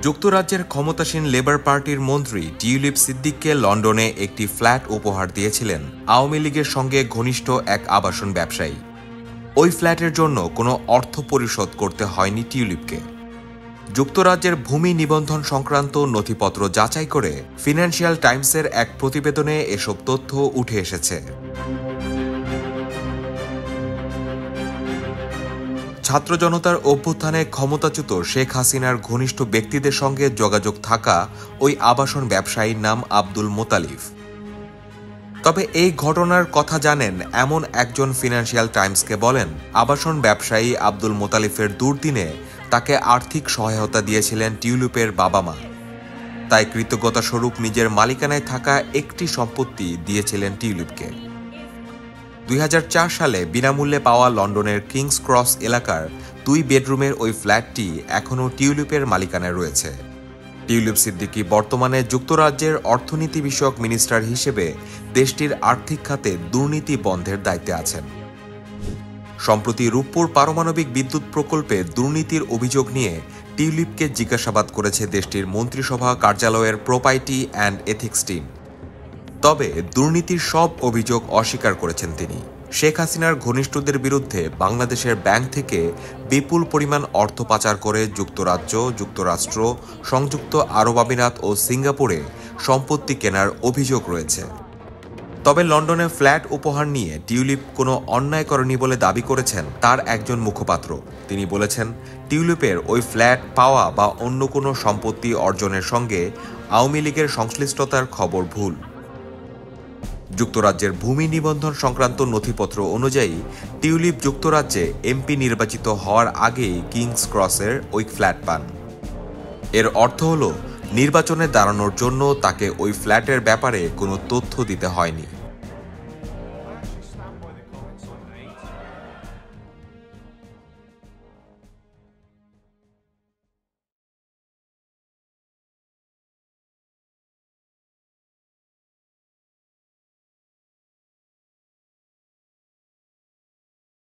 যুক্তরাজ্যের ক্ষমতাসীন লেবার পার্টির মন্ত্রী টিউলিপ সিদ্দিককে লন্ডনে একটি ফ্ল্যাট উপহার দিয়েছিলেন আওয়ামী লীগের সঙ্গে ঘনিষ্ঠ এক আবাসন ব্যবসায়ী। ওই ফ্ল্যাটের জন্য কোনো অর্থ পরিশোধ করতে হয়নি টিউলিপকে। যুক্তরাজ্যের ভূমি নিবন্ধন সংক্রান্ত নথিপত্র যাচাই করে ফিনান্সিয়াল টাইমসের এক প্রতিবেদনে এসব তথ্য উঠে এসেছে। ছাত্র জনতার অভ্যুত্থানে ক্ষমতাচ্যুত শেখ হাসিনার ঘনিষ্ঠ ব্যক্তিদের সঙ্গে যোগাযোগ থাকা ওই আবাসন ব্যবসায়ীর নাম আব্দুল মোতালিফ। তবে এই ঘটনার কথা জানেন এমন একজন ফিনান্সিয়াল টাইমসকে বলেন, আবাসন ব্যবসায়ী আব্দুল মোতালিফের দুর্দিনে তাকে আর্থিক সহায়তা দিয়েছিলেন টিউলিপের বাবা মা। তাই কৃতজ্ঞতাস্বরূপ নিজের মালিকানায় থাকা একটি সম্পত্তি দিয়েছিলেন টিউলিপকে। 2004 সালে বিনামূল্যে পাওয়া লন্ডনের কিংস ক্রস এলাকার 2 বেডরুমের ওই ফ্ল্যাটটি এখনও টিউলিপের মালিকানায় রয়েছে। টিউলিপ সিদ্দিকী বর্তমানে যুক্তরাজ্যের অর্থনীতি বিষয়ক মিনিস্টার হিসেবে দেশটির আর্থিক খাতে দুর্নীতি বন্ধের দায়িত্বে আছেন। সম্প্রতি রূপপুর পারমাণবিক বিদ্যুৎ প্রকল্পে দুর্নীতির অভিযোগ নিয়ে টিউলিপকে জিজ্ঞাসাবাদ করেছে দেশটির মন্ত্রিসভা কার্যালয়ের প্রপার্টি অ্যান্ড এথিক্স টিম। তবে দুর্নীতির সব অভিযোগ অস্বীকার করেছেন তিনি। শেখ হাসিনার ঘনিষ্ঠদের বিরুদ্ধে বাংলাদেশের ব্যাংক থেকে বিপুল পরিমাণ অর্থ পাচার করে যুক্তরাজ্য, যুক্তরাষ্ট্র, সংযুক্ত আরব আমিরাত ও সিঙ্গাপুরে সম্পত্তি কেনার অভিযোগ রয়েছে। তবে লন্ডনে ফ্ল্যাট উপহার নিয়ে টিউলিপ কোনো অন্যায় করেনি বলে দাবি করেছেন তার একজন মুখপাত্র। তিনি বলেছেন, টিউলিপের ওই ফ্ল্যাট পাওয়া বা অন্য কোনো সম্পত্তি অর্জনের সঙ্গে আওয়ামী লীগের সংশ্লিষ্টতার খবর ভুল। যুক্তরাজ্যের ভূমি নিবন্ধন সংক্রান্ত নথিপত্র অনুযায়ী টিউলিপ যুক্তরাজ্যে এমপি নির্বাচিত হওয়ার আগেই কিংস ক্রসের ওই ফ্ল্যাট পান। এর অর্থ হল নির্বাচনে দাঁড়ানোর জন্য তাকে ওই ফ্ল্যাটের ব্যাপারে কোনো তথ্য দিতে হয়নি।